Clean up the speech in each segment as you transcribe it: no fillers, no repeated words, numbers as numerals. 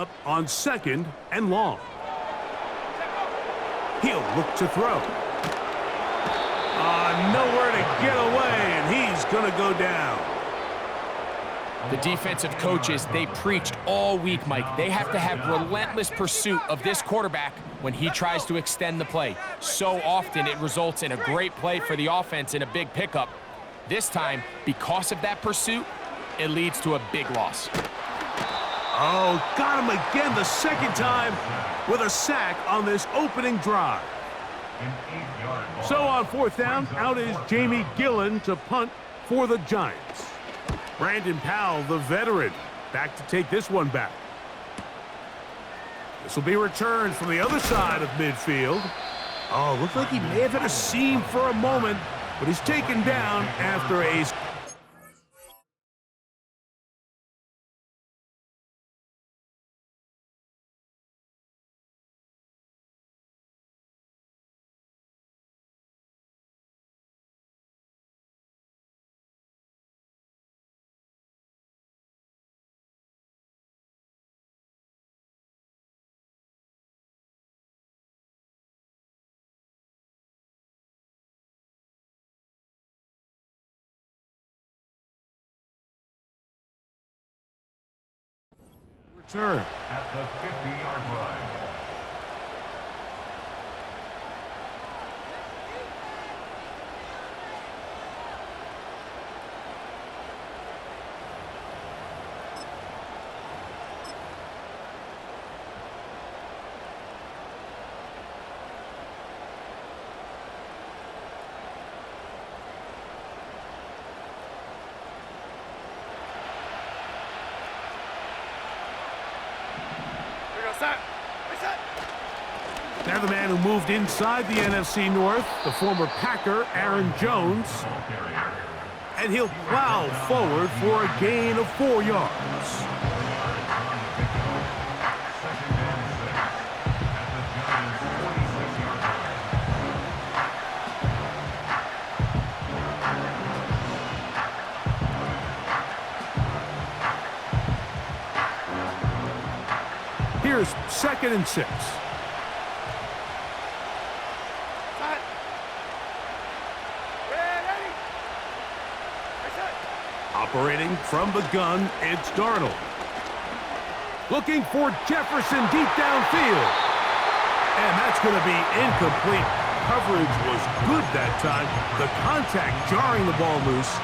Up on 2nd and long. He'll look to throw. Nowhere to get away, and he's going to go down. The defensive coaches, they preached all week, Mike. They have to have relentless pursuit of this quarterback when he tries to extend the play. So often it results in a great play for the offense and a big pickup. This time, because of that pursuit, it leads to a big loss. Oh, got him again the second time with a sack on this opening drive. So on 4th down, out is Jamie Gillen to punt for the Giants. Brandon Powell, the veteran, back to take this one back. This will be returned from the other side of midfield. Oh, looked like he may have hit a seam for a moment, but he's taken down after a... Return. At the 50-yard line. Now the man who moved inside the NFC North, the former Packer, Aaron Jones. And he'll plow forward for a gain of 4 yards. Here's 2nd and 6. Operating from the gun, it's Darnold. Looking for Jefferson deep downfield. And that's going to be incomplete. Coverage was good that time. The contact jarring the ball loose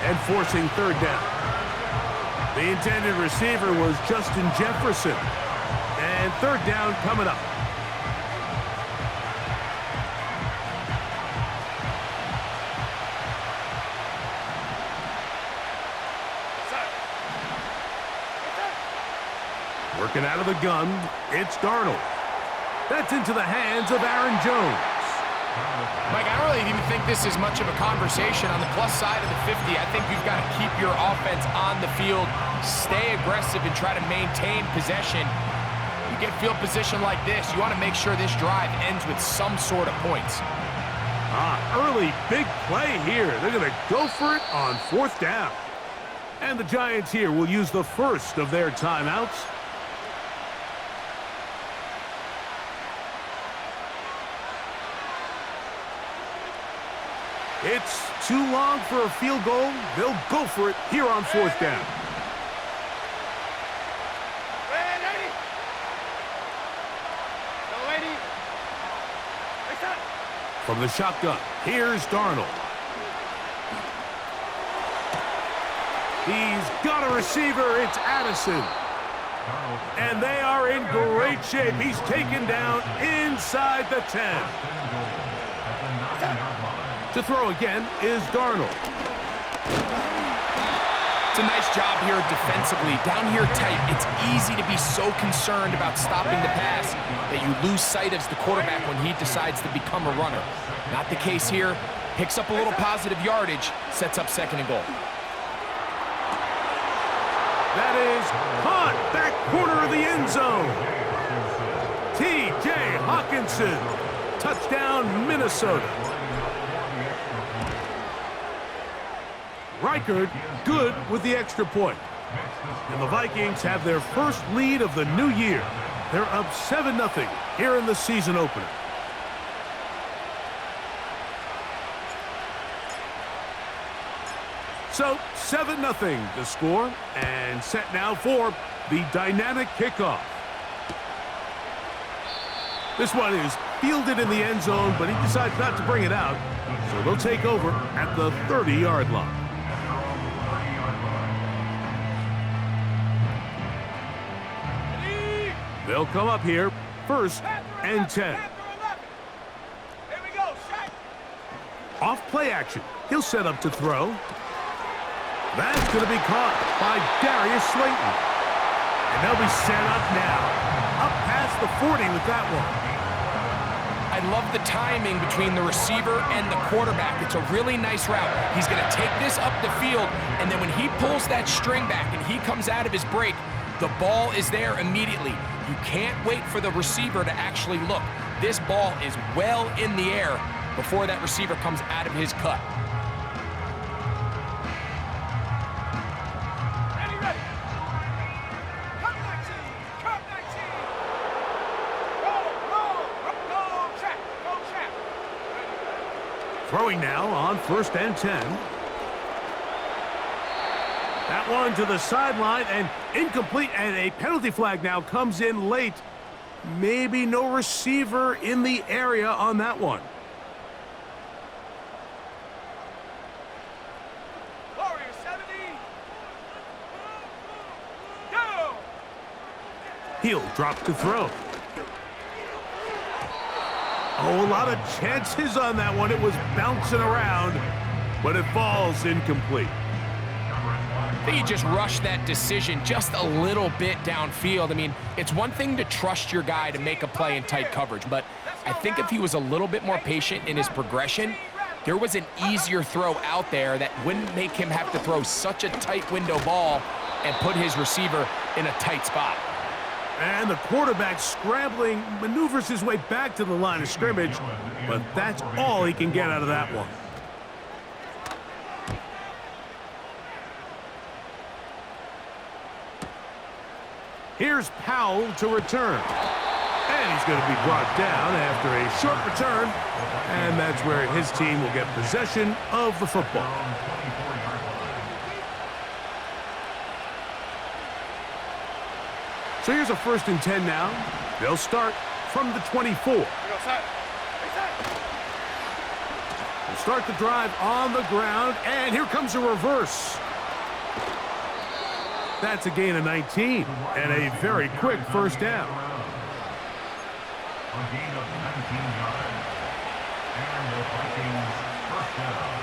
and forcing 3rd down. The intended receiver was Justin Jefferson. And 3rd down coming up. Working out of the gun, it's Darnold. That's into the hands of Aaron Jones. Mike, I don't really even think this is much of a conversation on the plus side of the 50. I think you've got to keep your offense on the field, stay aggressive, and try to maintain possession. You get field position like this, you want to make sure this drive ends with some sort of points. Early big play here. They're going to go for it on 4th down. And the Giants here will use the first of their timeouts. It's too long for a field goal. They'll go for it here on 4th down. From the shotgun, here's Darnold. He's got a receiver. It's Addison. And they are in great shape. He's taken down inside the 10. To throw again is Darnold. It's a nice job here defensively. Down here tight, it's easy to be so concerned about stopping the pass that you lose sight of the quarterback when he decides to become a runner. Not the case here. Picks up a little positive yardage, sets up 2nd and goal. That is caught back corner of the end zone. T.J. Hawkinson. Touchdown, Minnesota. Reichard good with the extra point. And the Vikings have their first lead of the new year. They're up 7-0 here in the season opener. So 7-0 to score, and set now for the dynamic kickoff. This one is fielded in the end zone, but he decides not to bring it out. So they'll take over at the 30-yard line. They'll come up here, 1st and 10. Off play action. He'll set up to throw. That's going to be caught by Darius Slayton. And they'll be set up now. Up past the 40 with that one. I love the timing between the receiver and the quarterback. It's a really nice route. He's going to take this up the field, and then when he pulls that string back and he comes out of his break, the ball is there immediately. You can't wait for the receiver to actually look. This ball is well in the air before that receiver comes out of his cut. Throwing now on 1st and 10. That one to the sideline and incomplete, and a penalty flag now comes in late. Maybe no receiver in the area on that one. He'll drop to throw. Oh, a lot of chances on that one. It was bouncing around, but it falls incomplete. I think he just rushed that decision just a little bit downfield. I mean, it's one thing to trust your guy to make a play in tight coverage, but I think if he was a little bit more patient in his progression, there was an easier throw out there that wouldn't make him have to throw such a tight window ball and put his receiver in a tight spot. And the quarterback scrambling, maneuvers his way back to the line of scrimmage, but that's all he can get out of that one. Here's Powell to return. And he's going to be brought down after a short return, and that's where his team will get possession of the football. So here's a 1st and 10 now. They'll start from the 24. They'll start the drive on the ground, and here comes a reverse. That's a gain of 19, and a very quick 1st down. A gain of 19 yards. And the Vikings 1st down.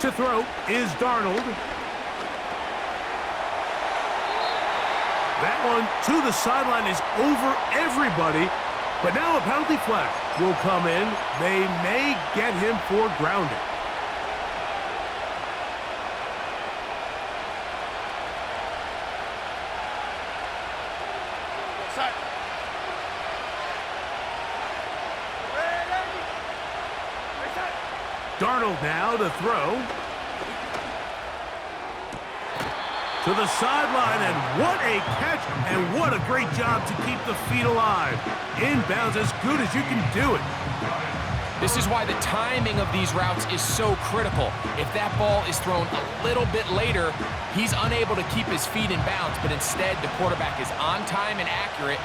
To throw is Darnold. That one to the sideline is over everybody, but now a penalty flag will come in. They may get him for grounding. Darnold now to throw. To the sideline, and what a catch, and what a great job to keep the feet alive. Inbounds as good as you can do it. This is why the timing of these routes is so critical. If that ball is thrown a little bit later, he's unable to keep his feet in bounds, but instead the quarterback is on time and accurate,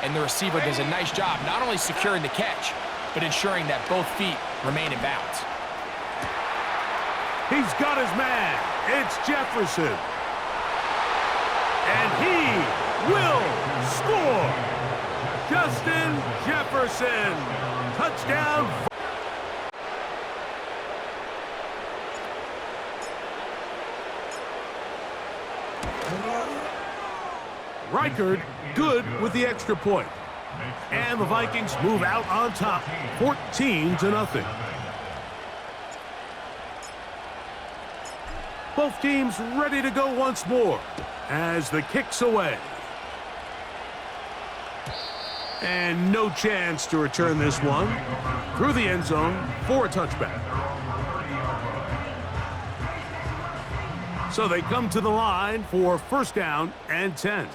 and the receiver does a nice job not only securing the catch, but ensuring that both feet remain in bounds. He's got his man. It's Jefferson. And he will score. Justin Jefferson. Touchdown. Reichard good with the extra point. And the Vikings move out on top, 14-0. Both teams ready to go once more as the kick's away. And no chance to return this one through the end zone for a touchback. So they come to the line for first down and 10.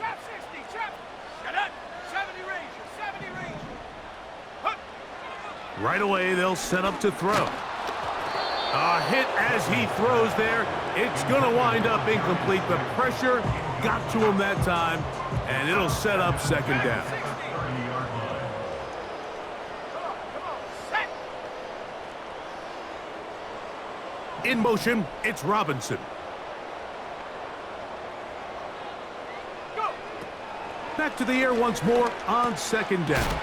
Right away, they'll set up to throw. A hit as he throws there. It's going to wind up incomplete. The pressure got to him that time, and it'll set up second down. In motion, it's Robinson. Back to the air once more on second down.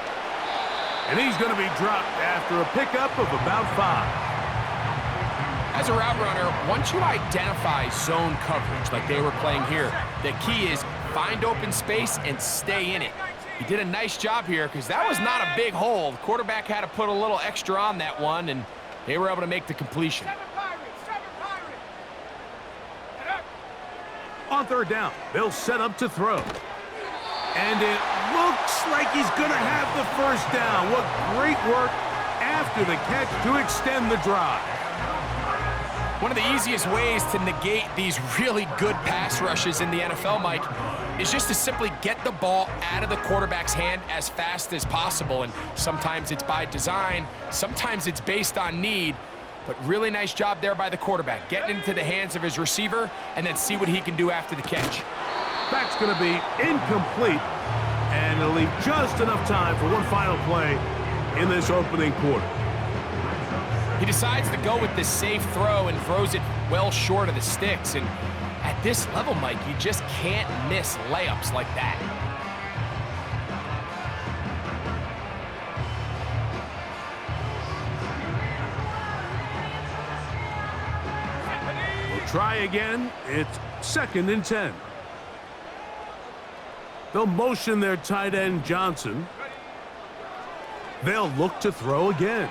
And he's going to be dropped after a pickup of about 5. As a route runner, once you identify zone coverage like they were playing here, the key is find open space and stay in it. He did a nice job here because that was not a big hole. The quarterback had to put a little extra on that one, and they were able to make the completion. On third down, they'll set up to throw. And it looks like he's going to have the first down. What great work after the catch to extend the drive. One of the easiest ways to negate these really good pass rushes in the NFL, Mike, is just to simply get the ball out of the quarterback's hand as fast as possible. And sometimes it's by design, sometimes it's based on need. But really nice job there by the quarterback, getting into the hands of his receiver and then see what he can do after the catch. Back's going to be incomplete, and it'll leave just enough time for one final play in this opening quarter. He decides to go with the safe throw and throws it well short of the sticks. And at this level, Mike, you just can't miss layups like that. We'll try again. It's second and 10. They'll motion their tight end, Johnson. They'll look to throw again.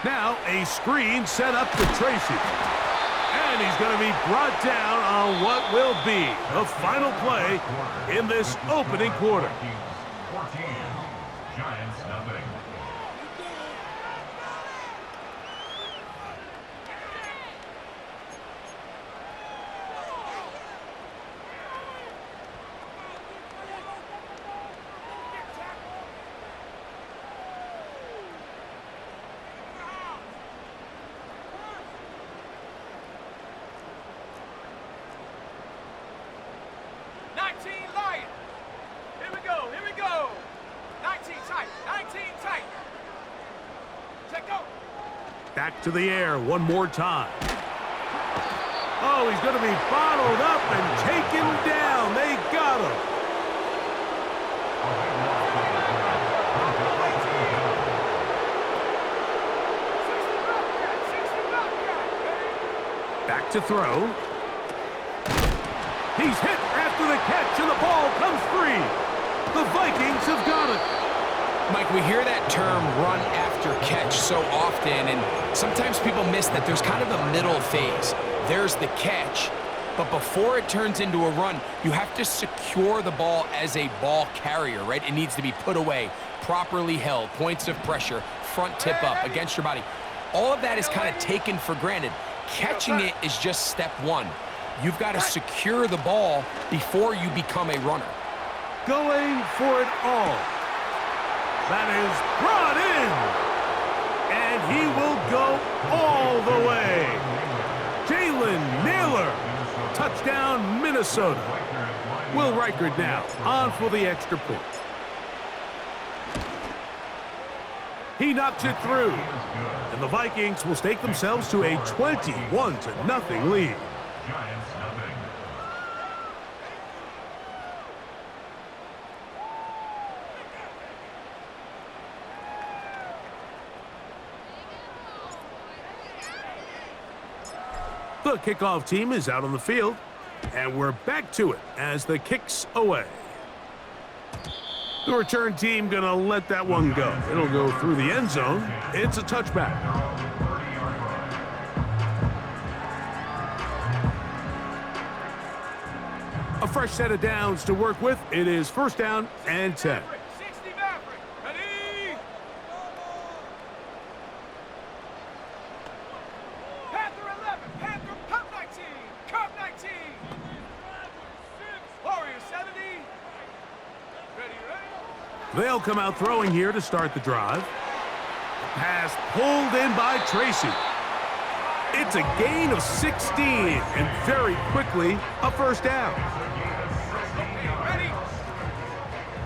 Now a screen set up to Tracy. And he's going to be brought down on what will be the final play in this opening quarter. 14, Giants nothing. Back to the air one more time. Oh, he's going to be bottled up and taken down. They got him. Back to throw. He's hit after the catch, and the ball comes free. The Vikings have got it. Mike, we hear that term run after catch so often, and sometimes people miss that there's kind of a middle phase. There's the catch, but before it turns into a run, you have to secure the ball as a ball carrier, right? It needs to be put away, properly held, points of pressure, front tip up against your body. All of that is kind of taken for granted. Catching it is just step one. You've got to secure the ball before you become a runner. Going for it all. That is brought in, and he will go all the way. Jalen Naylor, touchdown Minnesota. Will Reichard now on for the extra point. He knocks it through, and the Vikings will stake themselves to a 21-0 lead. Giants nothing. The kickoff team is out on the field, and we're back to it as the kick's away. The return team going to let that one go. It'll go through the end zone. It's a touchback. fresh set of downs to work with. It is first down and 10. 60 Maverick. Ready? Panther 11. Panther Cup 19. Cup 19. Warrior 70. Ready? They'll come out throwing here to start the drive. Pass pulled in by Tracy. It's a gain of 16, and very quickly, a first down. Ready?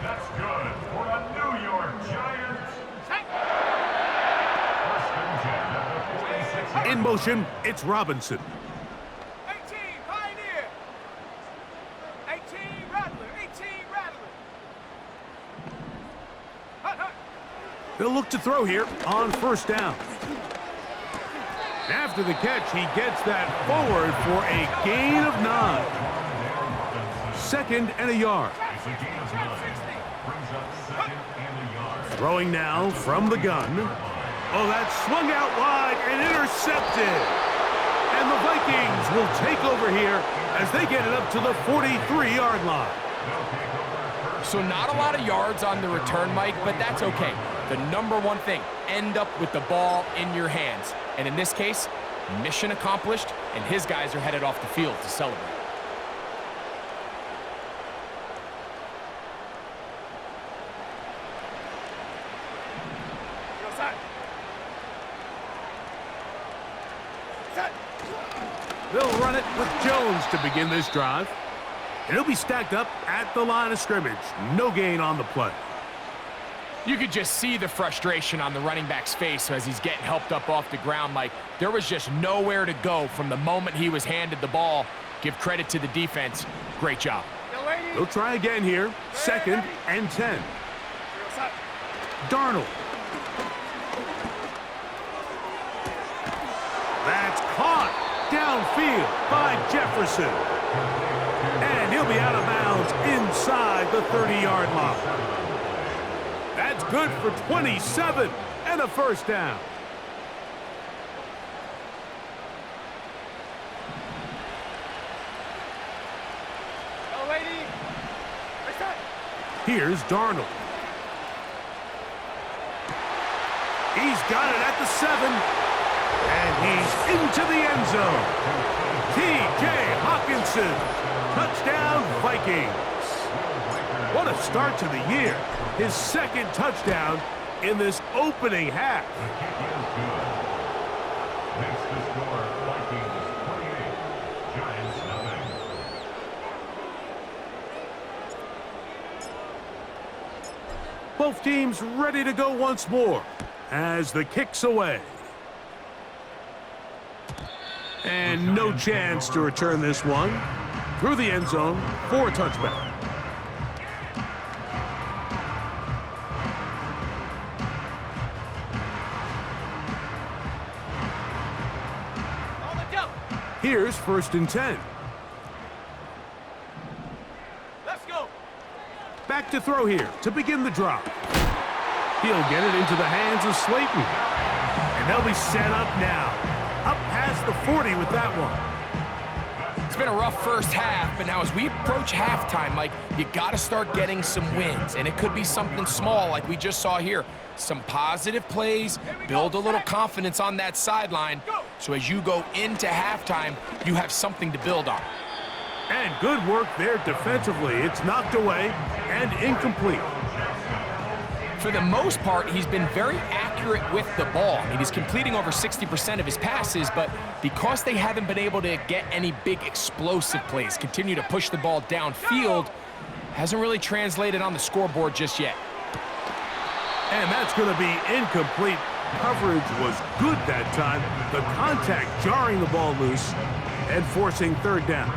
That's good for the New York Giants. First and 10 at the 26. In motion, it's Robinson. 18 Pioneer. 18 Rattler. 18 Rattler. Hut, hut. They'll look to throw here on first down. After the catch, he gets that forward for a gain of 9. Second and a yard. Throwing now from the gun. Oh, that's swung out wide and intercepted. And the Vikings will take over here as they get it up to the 43-yard line. So not a lot of yards on the return, Mike, but that's okay. The number one thing, end up with the ball in your hands. And in this case, mission accomplished, and his guys are headed off the field to celebrate. Go side. Set. They'll run it with Jones to begin this drive. And he'll be stacked up at the line of scrimmage. No gain on the play. You could just see the frustration on the running back's face as he's getting helped up off the ground, Mike. There was just nowhere to go from the moment he was handed the ball. Give credit to the defense. Great job. They'll try again here. Second and 10. Darnold. That's caught downfield by Jefferson. And he'll be out of bounds inside the 30-yard line. That's good for 27 and a first down. Go, lady. Reset. Here's Darnold. He's got it at the 7. And he's into the end zone. T.J. Hawkinson. Touchdown, Vikings. What a start to the year. His second touchdown in this opening half. Next to score, Vikings 28, Giants 9. Both teams ready to go once more as the kick's away. And no chance to return this one. Through the end zone for a touchback. Here's first and 10. Let's go. Back to throw here to begin the drop. He'll get it into the hands of Slayton. And they'll be set up now. Up past the 40 with that one. It's been a rough first half, but now as we approach halftime, Mike, you got to start getting some wins. And it could be something small like we just saw here. Some positive plays, build a little confidence on that sideline. So as you go into halftime, you have something to build on. And good work there defensively. It's knocked away and incomplete. For the most part, he's been very accurate with the ball. I mean, he's completing over 60% of his passes, but because they haven't been able to get any big explosive plays, continue to push the ball downfield, hasn't really translated on the scoreboard just yet. And that's going to be incomplete. Coverage was good that time. The contact jarring the ball loose and forcing third down.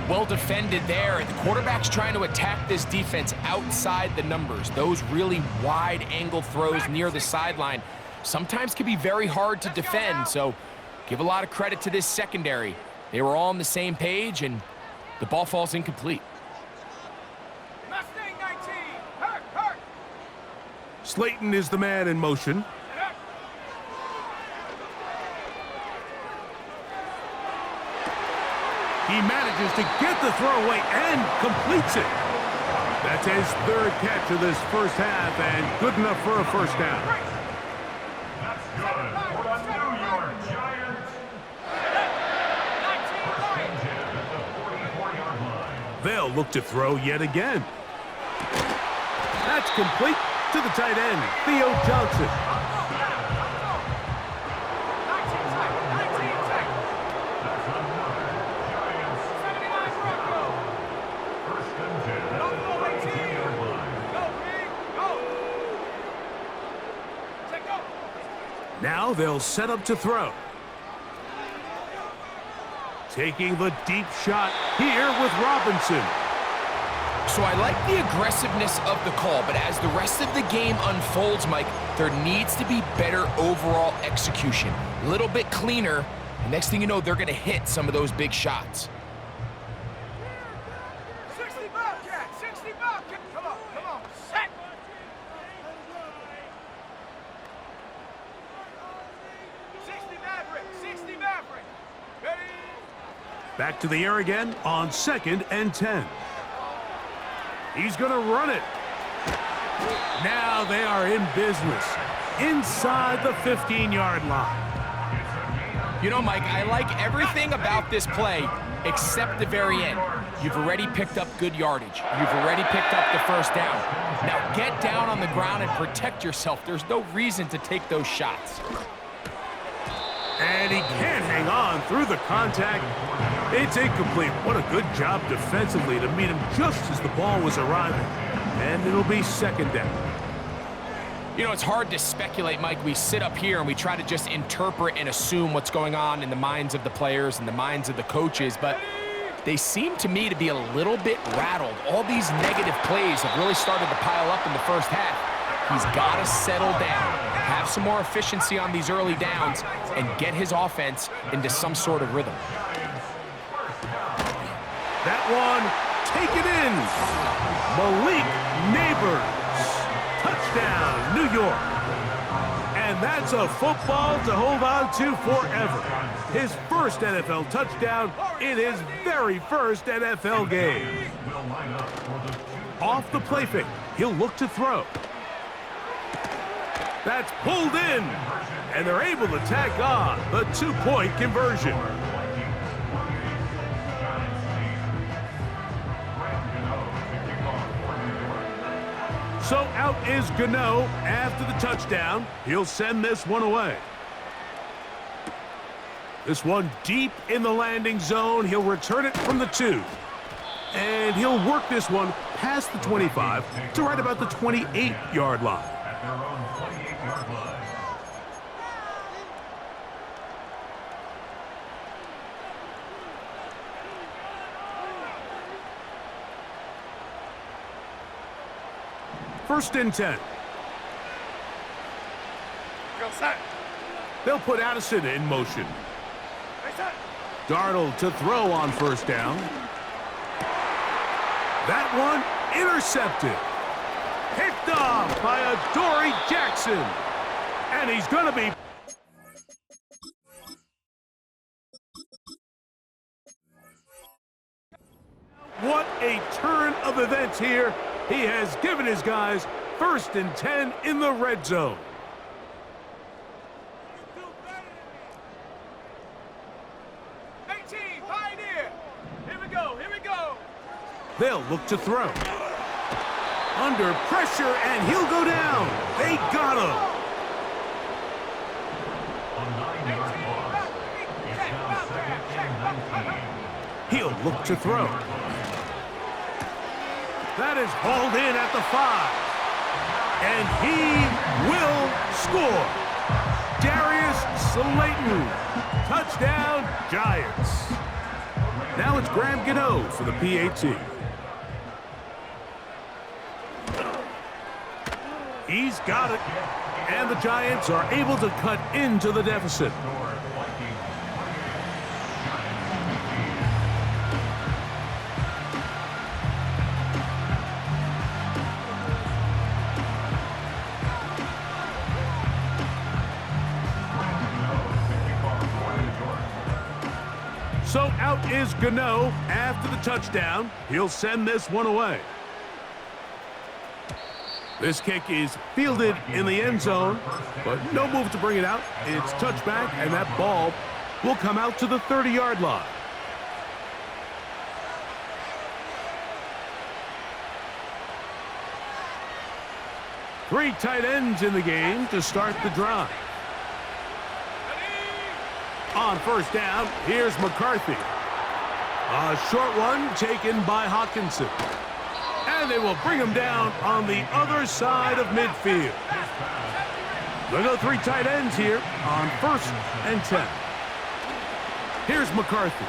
Well defended there, and the quarterback's trying to attack this defense outside the numbers. Those really wide angle throws near the sideline sometimes can be very hard to defend, so give a lot of credit to this secondary. They were all on the same page, and the ball falls incomplete. Mustang 19. Hurt, hurt. Slayton is the man in motion. He manages to get the throw away and completes it. That's his third catch of this first half and good enough for a first down. That's good for the New York Giants. 19 At the 44-yard line. They'll look to throw yet again. That's complete to the tight end, Theo Johnson. 19 tech. That's another Giants 79 Bronco. first and 10 at Go, the go, 42-yard line. Go, King. Go. Set, go. Now they'll set up to throw. Taking the deep shot here with Robinson. So I like the aggressiveness of the call, but as the rest of the game unfolds, Mike, there needs to be better overall execution. A little bit cleaner. The next thing you know, they're going to hit some of those big shots. 60 Bobcat. 60 Bobcat. Come on. Set. Maverick. Ready? Back to the air again on 2nd and 10. He's going to run it. Now they are in business inside the 15-yard line. You know, Mike, I like everything about this play except the very end. You've already picked up good yardage. You've already picked up the first down. Now get down on the ground and protect yourself. There's no reason to take those shots. And he can't hang on through the contact. It's incomplete. What a good job defensively to meet him just as the ball was arriving. And it'll be 2nd down. You know, it's hard to speculate, Mike. We sit up here and we try to just interpret and assume what's going on in the minds of the players and the minds of the coaches, but they seem to me to be a little bit rattled. All these negative plays have really started to pile up in the first half. He's got to settle down, have some more efficiency on these early downs, and get his offense into some sort of rhythm. That one, take it in. Malik Neighbors. Touchdown, New York. And that's a football to hold on to forever. His first NFL touchdown in his very first NFL game. Off the play fake, he'll look to throw. That's pulled in, and they're able to tack on the 2-point conversion. So out is Gano after the touchdown. He'll send this one away. This one deep in the landing zone. He'll return it from the 2. And he'll work this one past the 25 to right about the 28-yard line. At their own 28-yard line. First and 10. Go, set. They'll put Addison in motion. Hey, set. Darnold to throw on first down. That one intercepted. Picked off by Adoree Jackson. And he's going to be... What a turn of events here. He has given his guys 1st and 10 in the red zone. You do better than me. 18, Pioneer. Here we go. They'll look to throw. Under pressure, and he'll go down. They got him. A 9-yard loss. It's now 2nd and 19. He'll look to throw. That is hauled in at the 5. And he will score. Darius Slayton. Touchdown, Giants. Now it's Graham Gano for the PAT. He's got it. And the Giants are able to cut into the deficit. So out is Gano after the touchdown. He'll send this one away. This kick is fielded in the end zone, but no move to bring it out. It's touchback, and that ball will come out to the 30-yard line. Three tight ends in the game to start the drive. On first down, here's McCarthy. A short one taken by Hawkinson. And they will bring him down on the other side of midfield. They'll go three tight ends here on 1st and 10. Here's McCarthy.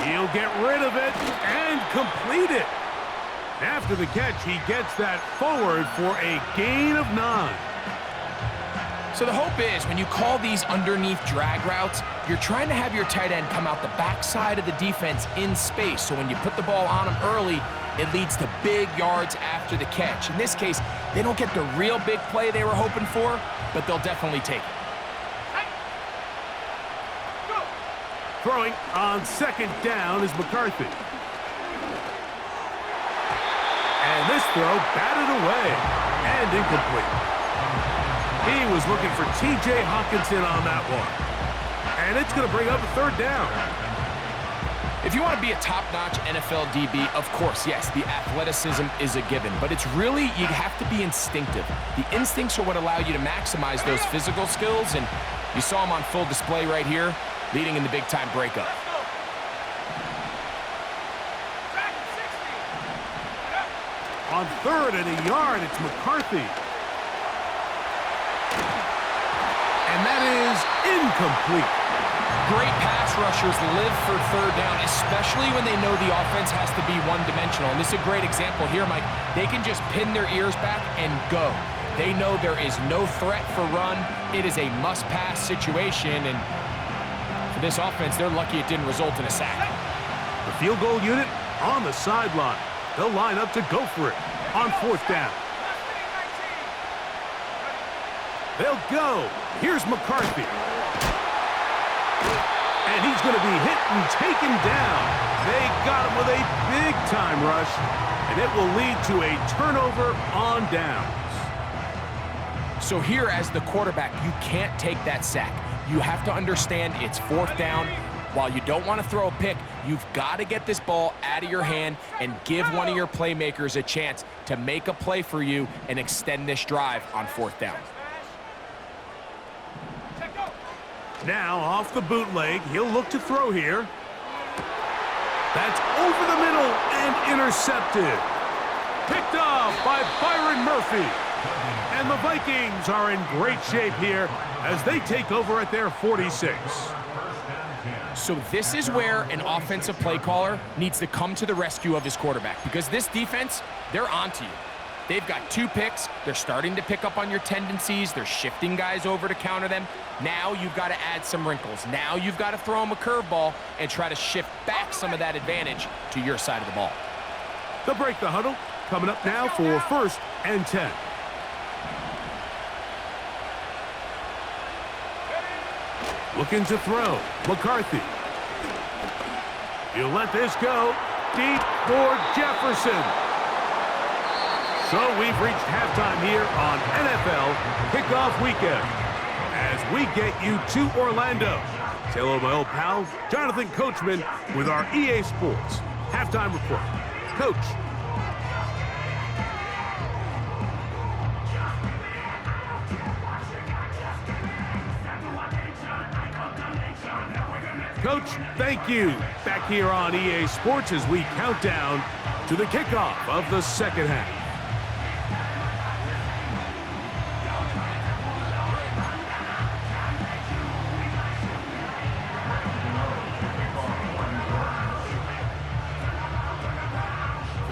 He'll get rid of it and complete it. After the catch, he gets that forward for a gain of 9. So the hope is when you call these underneath drag routes, you're trying to have your tight end come out the backside of the defense in space. So when you put the ball on him early, it leads to big yards after the catch. In this case, they don't get the real big play they were hoping for, but they'll definitely take it. Throwing on 2nd down is McCarthy. And this throw batted away and incomplete. He was looking for T.J. Hawkinson on that one. And it's going to bring up a 3rd down. If you want to be a top-notch NFL DB, of course, yes, the athleticism is a given. But it's really, you have to be instinctive. The instincts are what allow you to maximize those physical skills. And you saw him on full display right here, leading in the big-time breakup. On 3rd and a yard, it's McCarthy. And that is incomplete. Great pass rushers live for 3rd down, especially when they know the offense has to be one-dimensional. And this is a great example here, Mike. They can just pin their ears back and go. They know there is no threat for run. It is a must-pass situation. And for this offense, they're lucky it didn't result in a sack. The field goal unit on the sideline. They'll line up to go for it on 4th down. They'll go. Here's McCarthy. And he's going to be hit and taken down. They got him with a big-time rush, and it will lead to a turnover on downs. So here as the quarterback, you can't take that sack. You have to understand it's 4th down. While you don't want to throw a pick, you've got to get this ball out of your hand and give one of your playmakers a chance to make a play for you and extend this drive on 4th down. Now off the bootleg, he'll look to throw here. That's over the middle and intercepted. Picked off by Byron Murphy. And the Vikings are in great shape here as they take over at their 46. So this is where an offensive play caller needs to come to the rescue of his quarterback, because this defense, they're onto you. They've got 2 picks. They're starting to pick up on your tendencies. They're shifting guys over to counter them. Now you've got to add some wrinkles. Now you've got to throw them a curveball and try to shift back some of that advantage to your side of the ball. They'll break the huddle. Coming up now for 1st and 10. Looking to throw. McCarthy. He'll let this go. Deep for Jefferson. So we've reached halftime here on NFL Kickoff Weekend as we get you to Orlando. Say hello to my old pal, Jonathan Coachman, with our EA Sports Halftime Report. Coach. Coach, thank you. Back here on EA Sports as we count down to the kickoff of the 2nd half.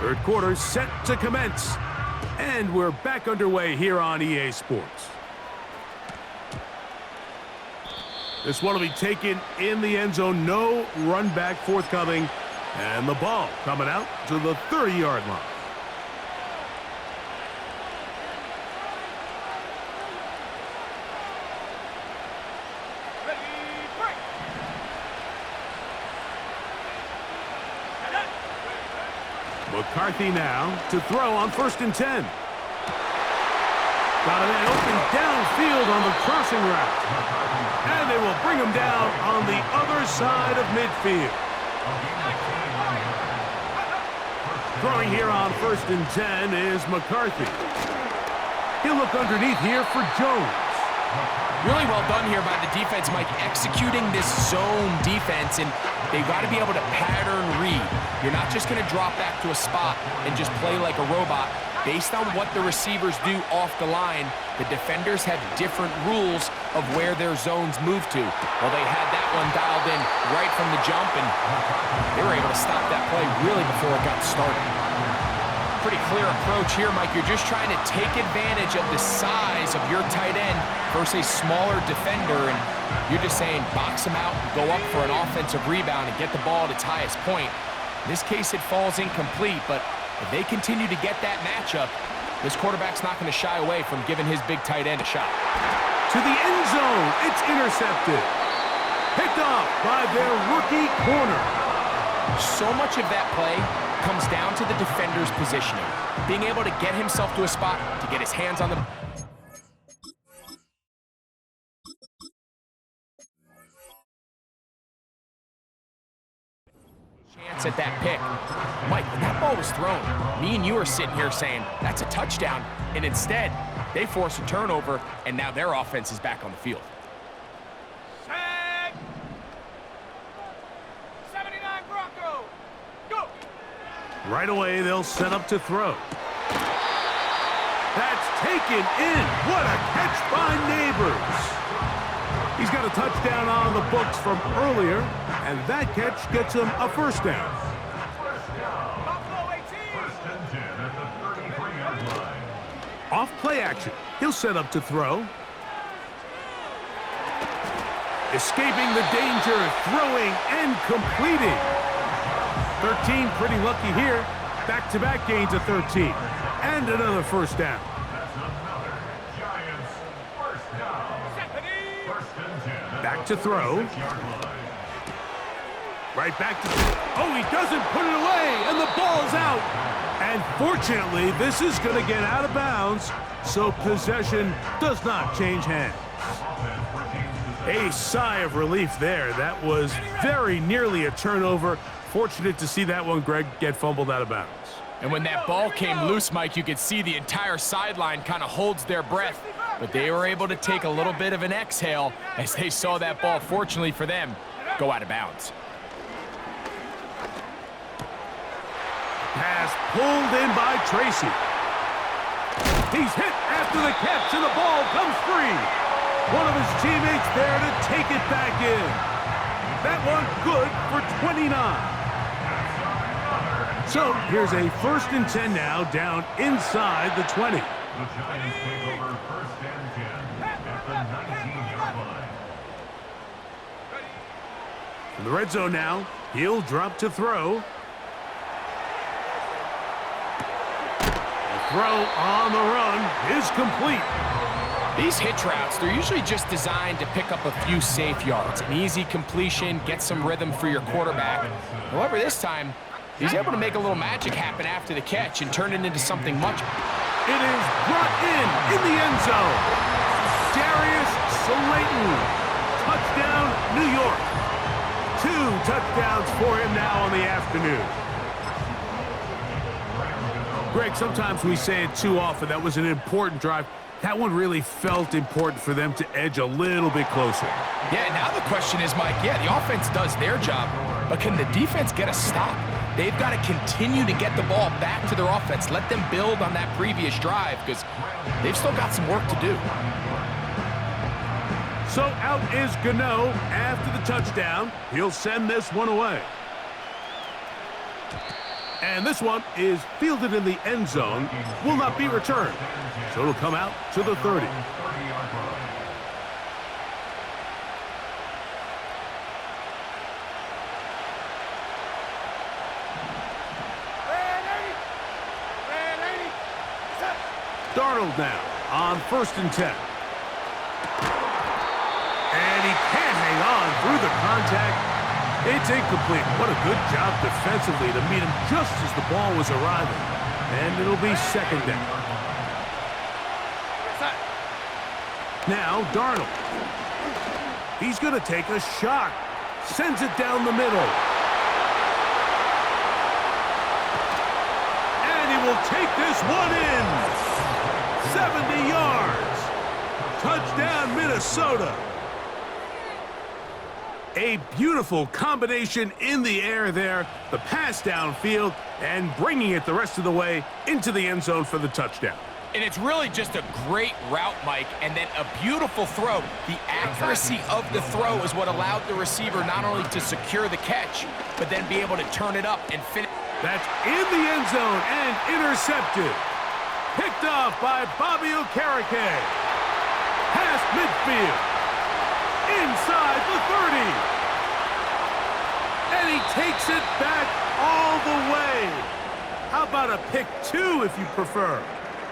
Third quarter set to commence. And we're back underway here on EA Sports. This one will be taken in the end zone. No run back forthcoming. And the ball coming out to the 30-yard line. McCarthy now to throw on 1st and 10. Got a man open downfield on the crossing route. And they will bring him down on the other side of midfield. Throwing here on 1st and 10 is McCarthy. He'll look underneath here for Jones. Really well done here by the defense, Mike, executing this zone defense, and they've got to be able to pattern read. You're not just going to drop back to a spot and just play like a robot. Based on what the receivers do off the line, the defenders have different rules of where their zones move to. Well, they had that one dialed in right from the jump, and they were able to stop that play really before it got started. Pretty clear approach here, Mike. You're just trying to take advantage of the size of your tight end versus a smaller defender, and you're just saying box him out, go up for an offensive rebound, and get the ball at its highest point. In this case, it falls incomplete, but if they continue to get that matchup, this quarterback's not going to shy away from giving his big tight end a shot. To the end zone, it's intercepted. Picked off by their rookie corner. So much of that play comes down to the defender's positioning, being able to get himself to a spot to get his hands on the... chance at that pick. Mike, when that ball was thrown, me and you are sitting here saying, that's a touchdown, and instead, they force a turnover, and now their offense is back on the field. Set. 79 Bronco. Go. Right away, they'll set up to throw. That's taken in. What a catch by Neighbors. He's got a touchdown on the books from earlier, and that catch gets him a 1st down. Buffalo 18. 1st and 10 at the 33-yard line. Off play action. He'll set up to throw. Escaping the danger, throwing and completing. 13 pretty lucky here. Back-to-back gains of 13. And another 1st down. That's another Giants 1st down. 1st and 10 at Back the to throw. 36-yard line. Right back to... Oh, he doesn't put it away, and the ball's out. And fortunately, this is going to get out of bounds, so possession does not change hands. A sigh of relief there. That was very nearly a turnover. Fortunate to see that one, Greg, get fumbled out of bounds. And when that ball came loose, Mike, you could see the entire sideline kind of holds their breath. But they were able to take a little bit of an exhale as they saw that ball, fortunately for them, go out of bounds. Pass pulled in by Tracy. He's hit after the catch, and the ball comes free. One of his teammates there to take it back in. That one good for 29. So here's a 1st and 10 now, down inside the 20. The Giants take over 1st and 10 at the 19-yard line. In the red zone now, he'll drop to throw. The throw on the run is complete. These hitch routes, they're usually just designed to pick up a few safe yards. An easy completion, get some rhythm for your quarterback. However, this time, he's able to make a little magic happen after the catch and turn it into something much. It is brought in the end zone. Darius Slayton. Touchdown, New York. 2 touchdowns for him now on the afternoon. Greg, sometimes we say it too often. That was an important drive. That one really felt important for them to edge a little bit closer. Yeah, now the question is, Mike, yeah, the offense does their job, but can the defense get a stop? They've got to continue to get the ball back to their offense. Let them build on that previous drive because they've still got some work to do. So out is Gano after the touchdown. He'll send this one away. And this one is fielded in the end zone, will not be returned. So it'll come out to the 30. Darnold now on 1st and 10. And he can't hang on through the contact. It's incomplete. What a good job defensively to meet him just as the ball was arriving. And it'll be second down. Now, Darnold. He's going to take a shot. Sends it down the middle. And he will take this one in. 70 yards. Touchdown, Minnesota. A beautiful combination in the air there. The pass downfield and bringing it the rest of the way into the end zone for the touchdown. And it's really just a great route, Mike, and then a beautiful throw. The accuracy of the throw is what allowed the receiver not only to secure the catch, but then be able to turn it up and finish. That's in the end zone and intercepted. Picked off by Bobby Okereke. Past midfield. Inside the 30. And he takes it back all the way. How about a pick two if you prefer?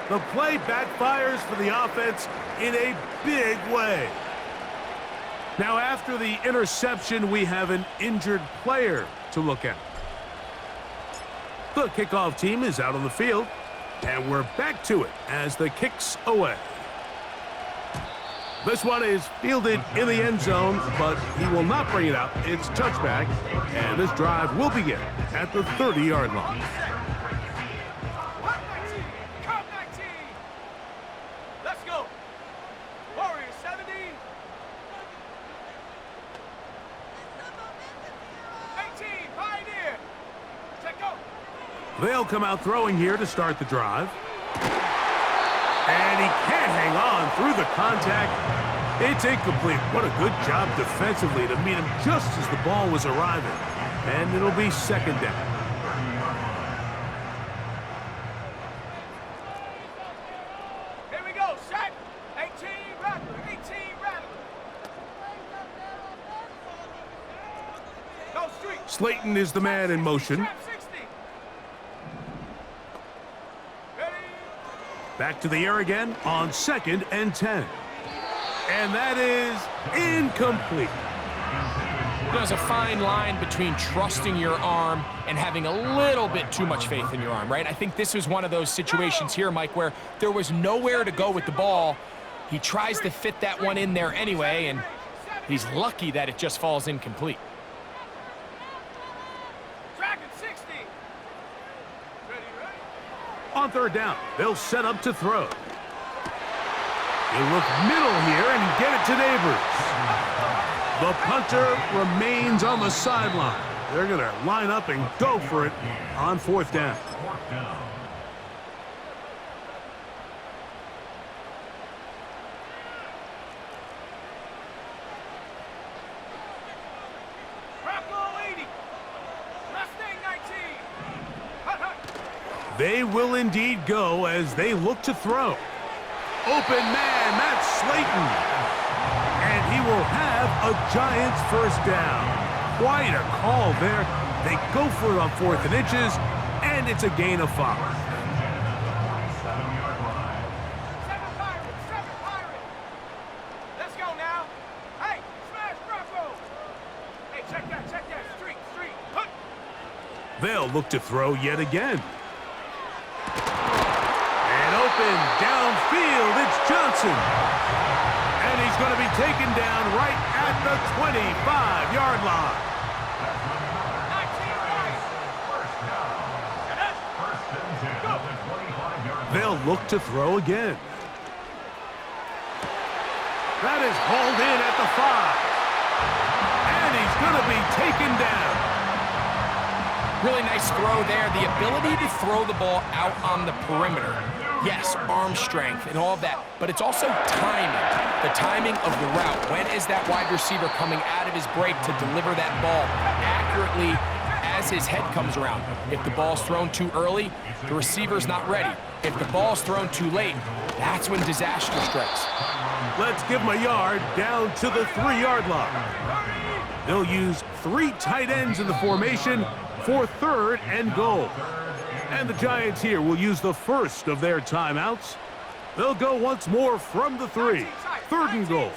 The play backfires for the offense in a big way. Now, after the interception, we have an injured player to look at. The kickoff team is out on the field, and we're back to it as the kick's away. This one is fielded in the end zone, but he will not bring it out. It's touchback, and this drive will begin at the 30-yard line. They'll come out throwing here to start the drive. And he can't hang on through the contact. It's incomplete. What a good job defensively to meet him just as the ball was arriving. And it'll be second down. Here we go, set. 18 Rattler, 18 Rattler. Go street. Slayton is the man in motion. Back to the air again on 2nd and 10. And that is incomplete. There's a fine line between trusting your arm and having a little bit too much faith in your arm, right? I think this is one of those situations here, Mike, where there was nowhere to go with the ball. He tries to fit that one in there anyway, and he's lucky that it just falls incomplete. On third down, they'll set up to throw. He'll look middle here and get it to Neighbors. The punter remains on the sideline. They're going to line up and go for it on 4th down. They will indeed go as they look to throw. Open man, that's Slayton. And he will have a Giants first down. Quite a call there. They go for it on 4th and inches, and it's a gain of 5. 7-yard line. 7 Pirates. Let's go now. Hey, smash Bronco. Hey, check that. Street. Hook. They'll look to throw yet again. Open downfield, it's Johnson. And he's going to be taken down right at the 25-yard line. They'll look to throw again. That is hauled in at the 5. And he's going to be taken down. Really nice throw there. The ability to throw the ball out on the perimeter. Yes, arm strength and all of that, but it's also timing. The timing of the route. When is that wide receiver coming out of his break to deliver that ball accurately as his head comes around? If the ball's thrown too early, the receiver's not ready. If the ball's thrown too late, that's when disaster strikes. Let's give him a yard down to the 3-yard line. They'll use 3 tight ends in the formation for 3rd and goal. And the Giants here will use the first of their timeouts. They'll go once more from the 3. 3rd and goal.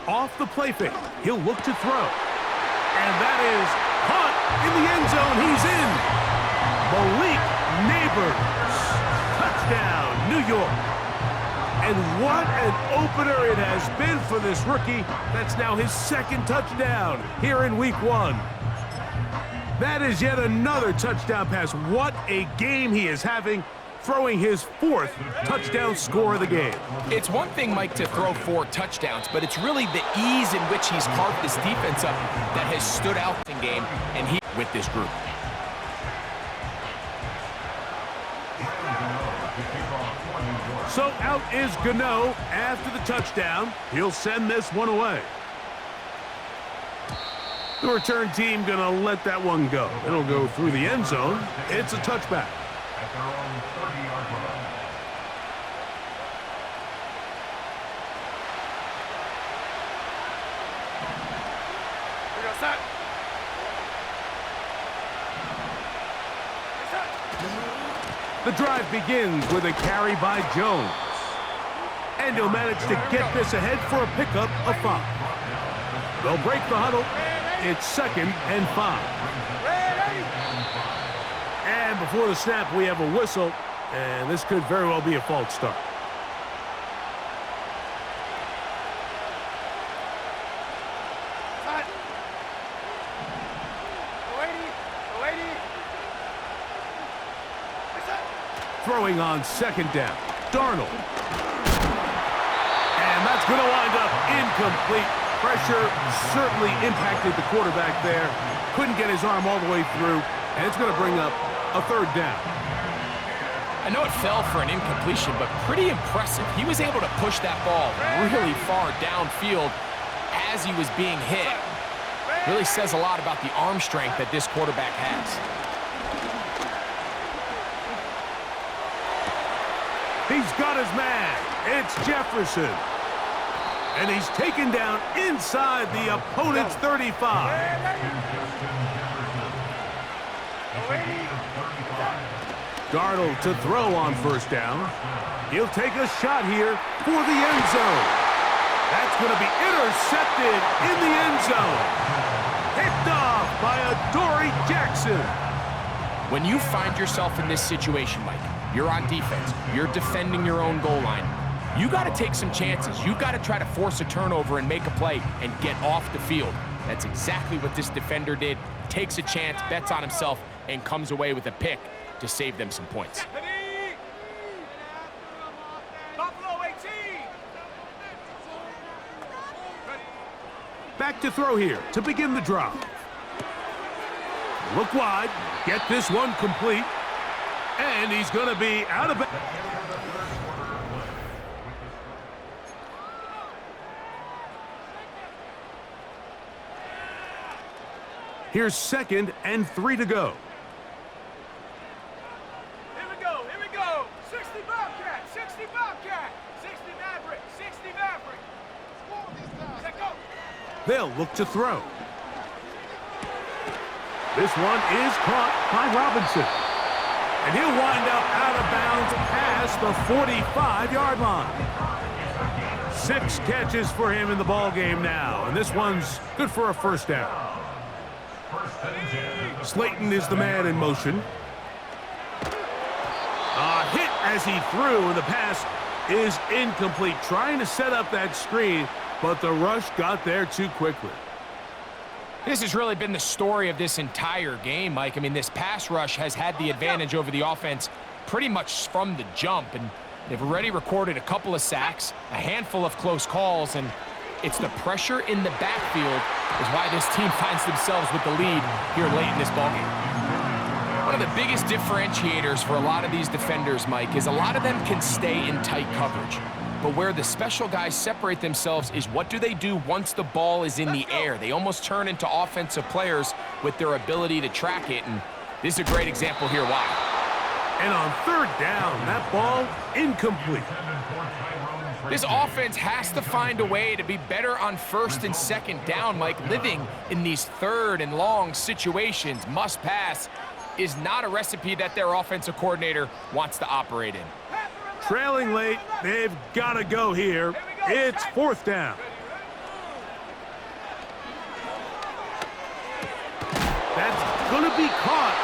Off the play fake. He'll look to throw. And that is caught in the end zone. He's in. Malik Neighbors. Touchdown, New York. And what an opener it has been for this rookie. That's now his second touchdown here in week 1. That is yet another touchdown pass. What a game he is having, throwing his 4th touchdown score of the game. It's one thing, Mike, to throw 4 touchdowns, but it's really the ease in which he's carved this defense up that has stood out in game, and he with this group. So out is Gano after the touchdown. He'll send this one away. The return team gonna let that one go. It'll go through the end zone. It's a touchback. At their own 30-yard line. Here we go, set. The drive begins with a carry by Jones. And he'll manage to get this ahead for a pickup of 5. They'll break the huddle. It's 2nd and 5. And before the snap, we have a whistle. And this could very well be a false start. Throwing on 2nd down. Darnold. And that's going to wind up incomplete. Pressure certainly impacted the quarterback there. Couldn't get his arm all the way through. And it's going to bring up a 3rd down. I know it fell for an incompletion, but pretty impressive. He was able to push that ball really far downfield as he was being hit. Really says a lot about the arm strength that this quarterback has. He's got his man. It's Jefferson. And he's taken down inside the opponent's 35. Darnold to throw on 1st down. He'll take a shot here for the end zone. That's going to be intercepted in the end zone. Picked off by Adoree Jackson. When you find yourself in this situation, Mike, you're on defense, you're defending your own goal line, you got to take some chances. You got to try to force a turnover and make a play and get off the field. That's exactly what this defender did. Takes a chance, bets on himself, and comes away with a pick to save them some points. Buffalo 18. Back to throw here to begin the drive. Look wide, get this one complete, and he's going to be out of bounds. Here's 2nd and 3 to go. Here we go, here we go. 60 Bobcat, 60 Bobcat, 60 Maverick, 60 Maverick. Let go. They'll look to throw. This one is caught by Robinson. And he'll wind up out of bounds past the 45-yard line. 6 catches for him in the ball game now. And this one's good for a 1st down. Slayton is the man in motion. A hit as he threw, and the pass is incomplete. Trying to set up that screen, but the rush got there too quickly. This has really been the story of this entire game, Mike. I mean, this pass rush has had the advantage over the offense pretty much from the jump, and they've already recorded a couple of sacks, a handful of close calls, and it's the pressure in the backfield is why this team finds themselves with the lead here late in this ballgame. One of the biggest differentiators for a lot of these defenders, Mike, is a lot of them can stay in tight coverage. But where the special guys separate themselves is what do they do once the ball is in the air? They almost turn into offensive players with their ability to track it, and this is a great example here why. And on 3rd down, that ball incomplete. This offense has to find a way to be better on 1st and 2nd down, Mike. Living in these 3rd and long situations, must pass, is not a recipe that their offensive coordinator wants to operate in. Trailing late, they've got to go here. It's 4th down. be caught.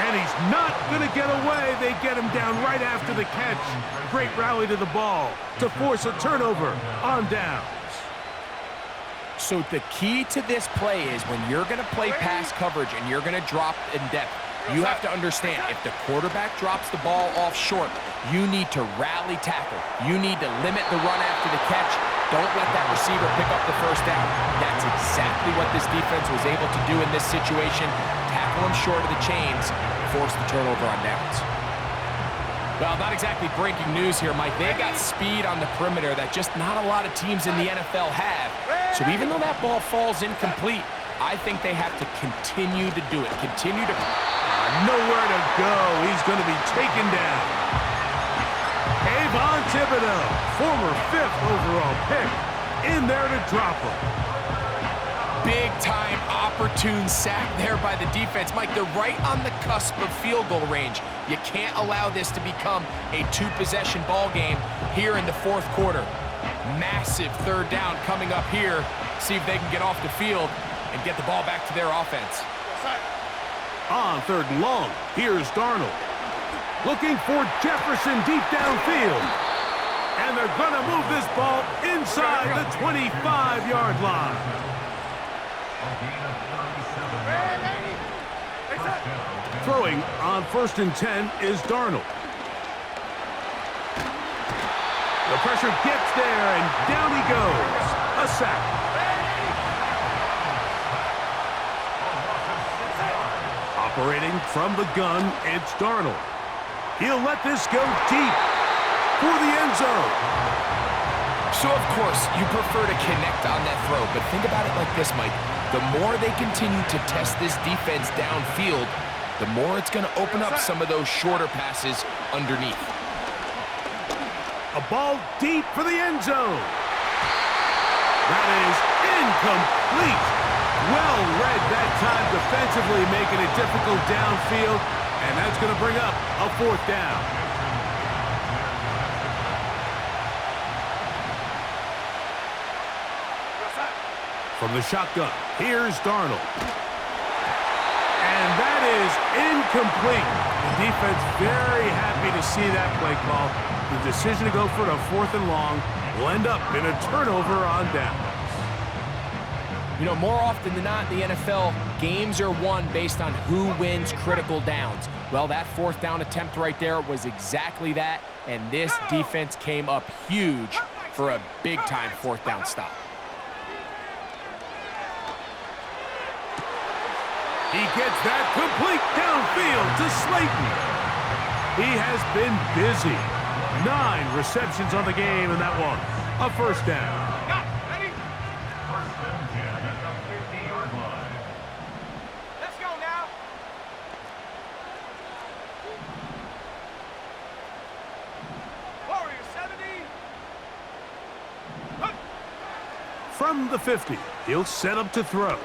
And he's not going to get away. They get him down right after the catch. Great rally to the ball to force a turnover on downs. So the key to this play is when you're going to play pass coverage and you're going to drop in depth, you have to understand if the quarterback drops the ball off short, you need to rally tackle. You need to limit the run after the catch. Don't let that receiver pick up the first down. That's exactly what this defense was able to do in this situation. Tackle him short of the chains, force the turnover on downs. Well, not exactly breaking news here, Mike. They got speed on the perimeter that just not a lot of teams in the NFL have. So even though that ball falls incomplete, I think they have to continue to do it. Continue to... Nowhere to go. He's going to be taken down. Avon Thibodeau, former 5th overall pick, in there to drop him. Big-time opportune sack there by the defense. Mike, they're right on the cusp of field goal range. You can't allow this to become a 2-possession ball game here in the 4th quarter. Massive 3rd down coming up here. See if they can get off the field and get the ball back to their offense. On 3rd and long, here's Darnold. Looking for Jefferson deep downfield. And they're going to move this ball inside the 25-yard line. Throwing on 1st and 10 is Darnold. The pressure gets there, and down he goes. A sack. Operating from the gun, it's Darnold. He'll let this go deep for the end zone. So, of course, you prefer to connect on that throw, but think about it like this, Mike. The more they continue to test this defense downfield, the more it's going to open up some of those shorter passes underneath. A ball deep for the end zone. That is incomplete. Well read that time defensively, making it difficult downfield, and that's going to bring up a 4th down. From the shotgun, here's Darnold. And that is incomplete. The defense very happy to see that play call. The decision to go for it on 4th and long will end up in a turnover on down. You know, more often than not in the NFL, games are won based on who wins critical downs. Well, that 4th down attempt right there was exactly that, and this defense came up huge for a big-time 4th down stop. He gets that complete downfield to Slayton. He has been busy. 9 receptions on the game, and that one, a 1st down. From the 50, he'll set up to throw.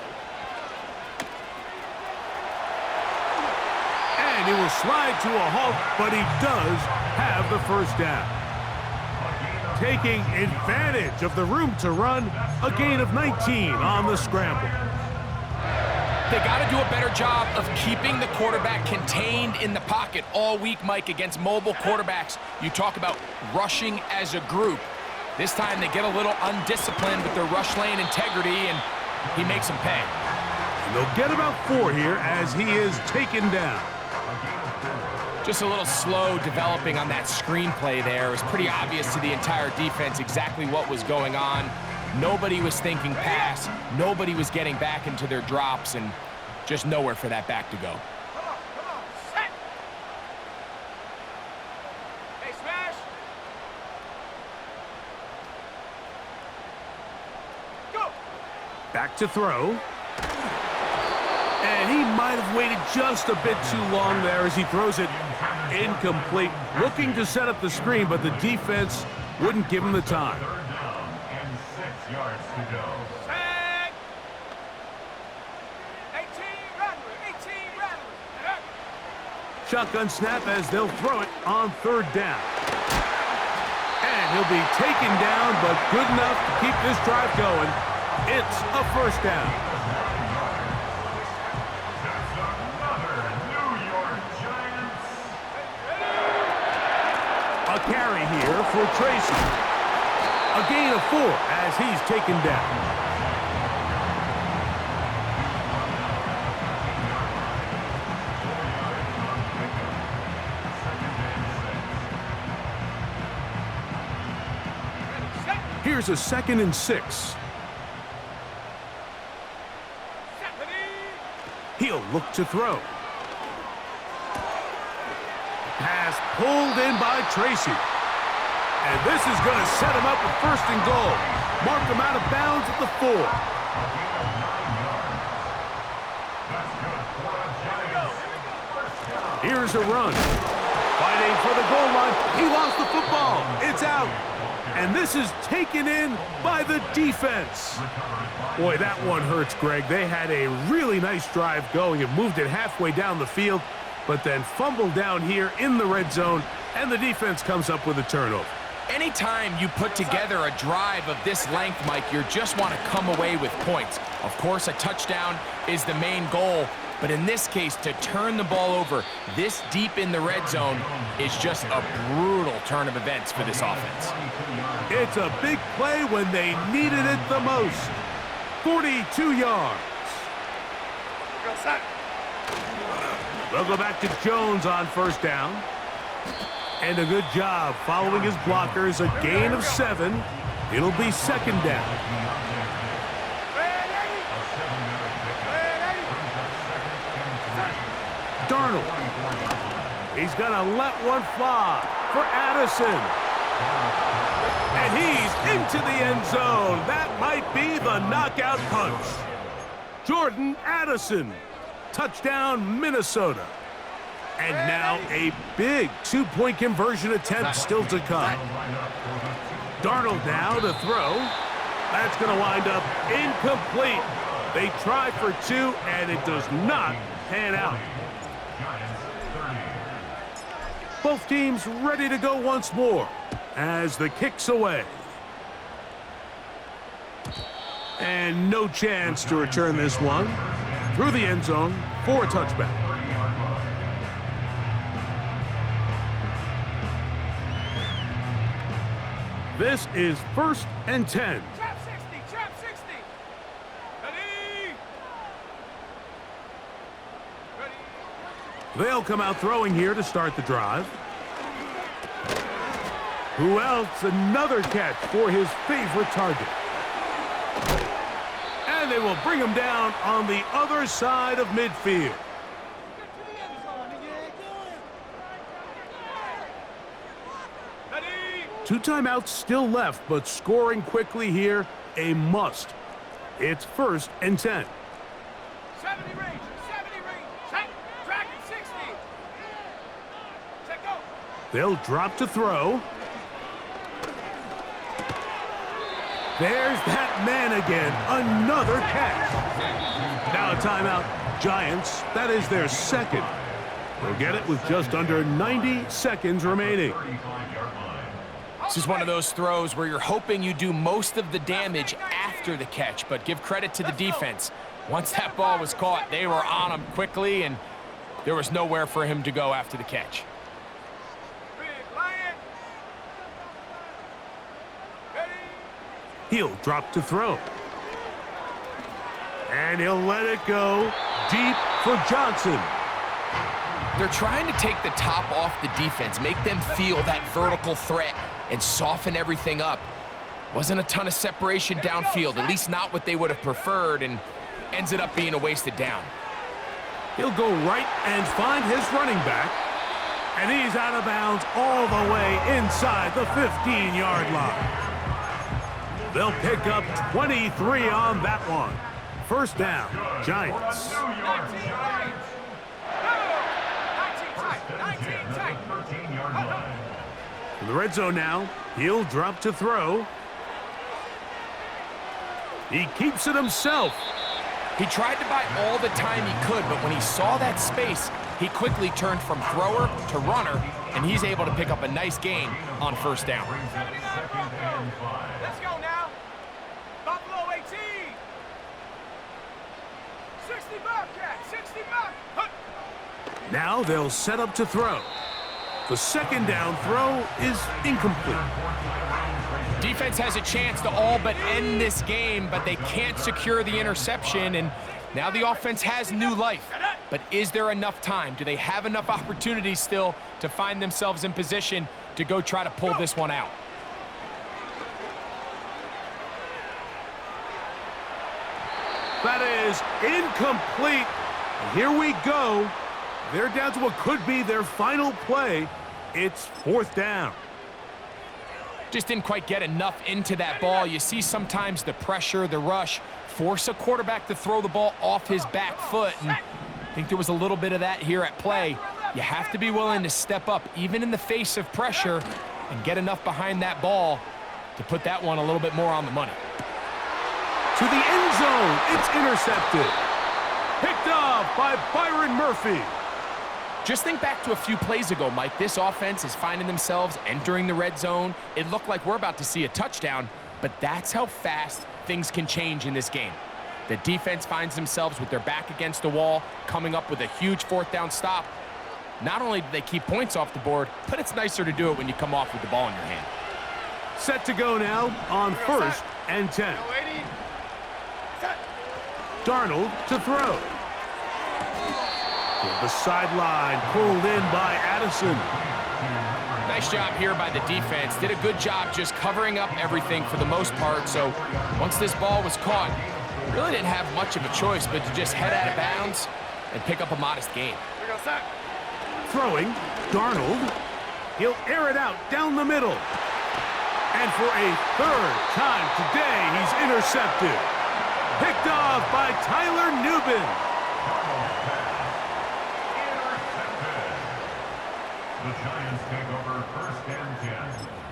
And he will slide to a halt, but he does have the 1st down. Taking advantage of the room to run, a gain of 19 on the scramble. They got to do a better job of keeping the quarterback contained in the pocket all week, Mike, against mobile quarterbacks. You talk about rushing as a group. This time they get a little undisciplined with their rush lane integrity, and he makes them pay. And they'll get about 4 here as he is taken down. Just a little slow developing on that screenplay there. It was pretty obvious to the entire defense exactly what was going on. Nobody was thinking pass. Nobody was getting back into their drops, and just nowhere for that back to go. Come on, set! Hey, smash! Go! Back to throw. And he might have waited just a bit too long there as he throws it incomplete. Looking to set up the screen, but the defense wouldn't give him the time. 3rd down and 6 yards to go. Set! 18, Rattler. Shotgun snap as they'll throw it on 3rd down. And he'll be taken down, but good enough to keep this drive going. It's a 1st down. carry here for Tracy. A gain of 4 as he's taken down. Here's a 2nd and 6. He'll look to throw. Pass pulled in by Tracy. And this is going to set him up with 1st and goal. Mark him out of bounds at the 4. Here's a run. Fighting for the goal line. He lost the football. It's out. And this is taken in by the defense. Boy, that one hurts, Greg. They had a really nice drive going and moved it halfway down the field, but then fumbled down here in the red zone, and the defense comes up with a turnover. Anytime you put together a drive of this length, Mike, you just want to come away with points. Of course, a touchdown is the main goal, but in this case, to turn the ball over this deep in the red zone is just a brutal turn of events for this offense. It's a big play when they needed it the most. 42 yards. They'll go back to Jones on 1st down. And a good job following his blockers, a gain of 7. It'll be 2nd down. Darnold. He's going to let one fly for Addison. And he's into the end zone. That might be the knockout punch. Jordan Addison. Touchdown, Minnesota. And now a big 2-point conversion attempt still to come. Darnold now to throw. That's going to wind up incomplete. They try for 2, and it does not pan out. Both teams ready to go once more as the kick's away. And no chance to return this one. Through the end zone for a touchback. This is 1st and 10. Trap 60, trap 60. Ready. They'll come out throwing here to start the drive. Who else? Another catch for his favorite target. And they will bring him down on the other side of midfield. 2 timeouts still left, but scoring quickly here, a must. It's 1st and 10. 70 range, 70 range. Set, dragon 60. Set, go. They'll drop to throw. There's that man again, another catch. Now a timeout, Giants. That is their 2nd. They'll get it with just under 90 seconds remaining. This is one of those throws where you're hoping you do most of the damage after the catch, but give credit to the defense. Once that ball was caught, they were on him quickly, and there was nowhere for him to go after the catch. He'll drop to throw. And he'll let it go deep for Johnson. They're trying to take the top off the defense, make them feel that vertical threat, and soften everything up. Wasn't a ton of separation downfield, at least not what they would have preferred, and ends it up being a wasted down. He'll go right and find his running back. And he's out of bounds all the way inside the 15-yard line. They'll pick up 23 on that one. 1st down, Giants. 19 tight. In the red zone now, he'll drop to throw. He keeps it himself. He tried to buy all the time he could, but when he saw that space, he quickly turned from thrower to runner, and he's able to pick up a nice gain on 1st down. Let's go now. Buffalo 18. 60 Bobcat, 60 Bob. Now they'll set up to throw. The second down throw is incomplete. Defense has a chance to all but end this game, but they can't secure the interception, and now the offense has new life. But is there enough time? Do they have enough opportunities still to find themselves in position to go try to pull this one out? That is incomplete. And here we go. They're down to what could be their final play. It's fourth down. Just didn't quite get enough into that ball. You see sometimes the pressure, the rush, force a quarterback to throw the ball off his back foot. And I think there was a little bit of that here at play. You have to be willing to step up, even in the face of pressure, and get enough behind that ball to put that one a little bit more on the money. To the end zone, it's intercepted. Picked off by Byron Murphy. Just think back to a few plays ago, Mike. This offense is finding themselves entering the red zone. It looked like we're about to see a touchdown, but that's how fast things can change in this game. The defense finds themselves with their back against the wall, coming up with a huge fourth down stop. Not only do they keep points off the board, but it's nicer to do it when you come off with the ball in your hand. Set to go now on 1st and 10. Darnold to throw. The sideline pulled in by Addison. Nice job here by the defense. Did a good job just covering up everything for the most part. So once this ball was caught, really didn't have much of a choice but to just head out of bounds and pick up a modest gain. Throwing, Darnold. He'll air it out down the middle. And for a third time today, he's intercepted. Picked off by Tyler Nubin. The Giants take over 1st and 10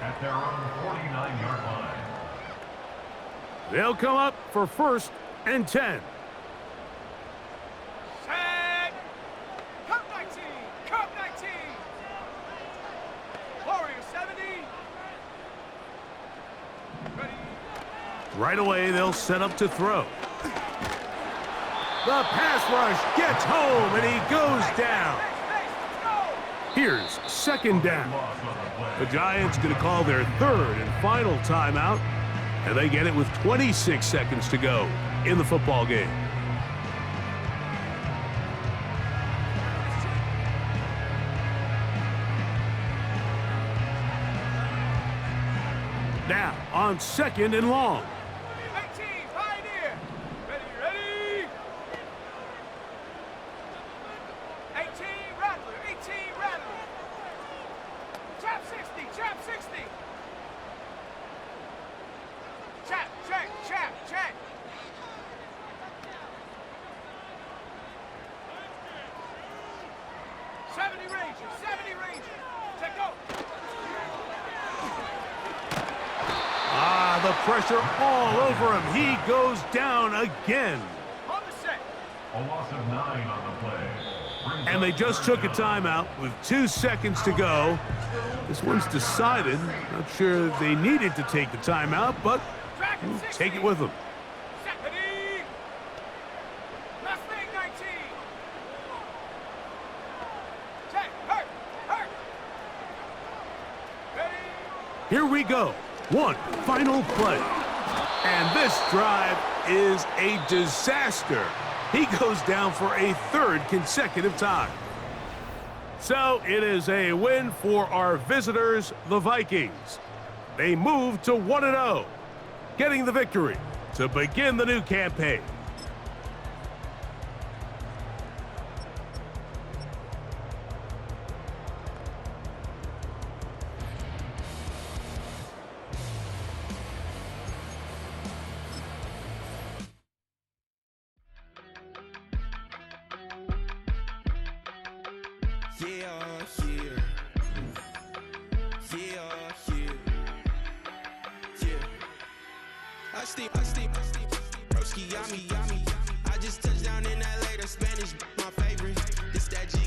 at their own 49-yard line. They'll come up for 1st and 10. Set. Cup 19. Cup 19. Warrior 70. Ready. Right away, they'll set up to throw. The pass rush gets home, and he goes down. Here's 2nd down. The Giants going to call their 3rd and final timeout, and they get it with 26 seconds to go in the football game. Now on 2nd and long. 18, Pioneer. Ready. 18, Rattler. 18, Rattler. Chap 60, chap 60. Chap, check. 70 Ranger. Take go. The pressure all over him. He goes down again. On the set. A loss of 9 on the play. And they just took a timeout with 2 seconds to go. This one's decided. Not sure they needed to take the timeout, but we'll take it with them. Ready. Mustang 19. Check. Hurt. Ready. Here we go. One final play. And this drive is a disaster. He goes down for a 3rd consecutive time. So it is a win for our visitors, the Vikings. They move to 1-0, getting the victory to begin the new campaign. Broski got me. I just touched down in LA, the Spanish, my favorite. This that G,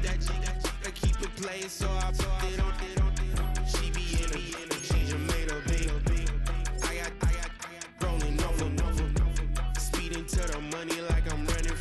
I keep it playing, so I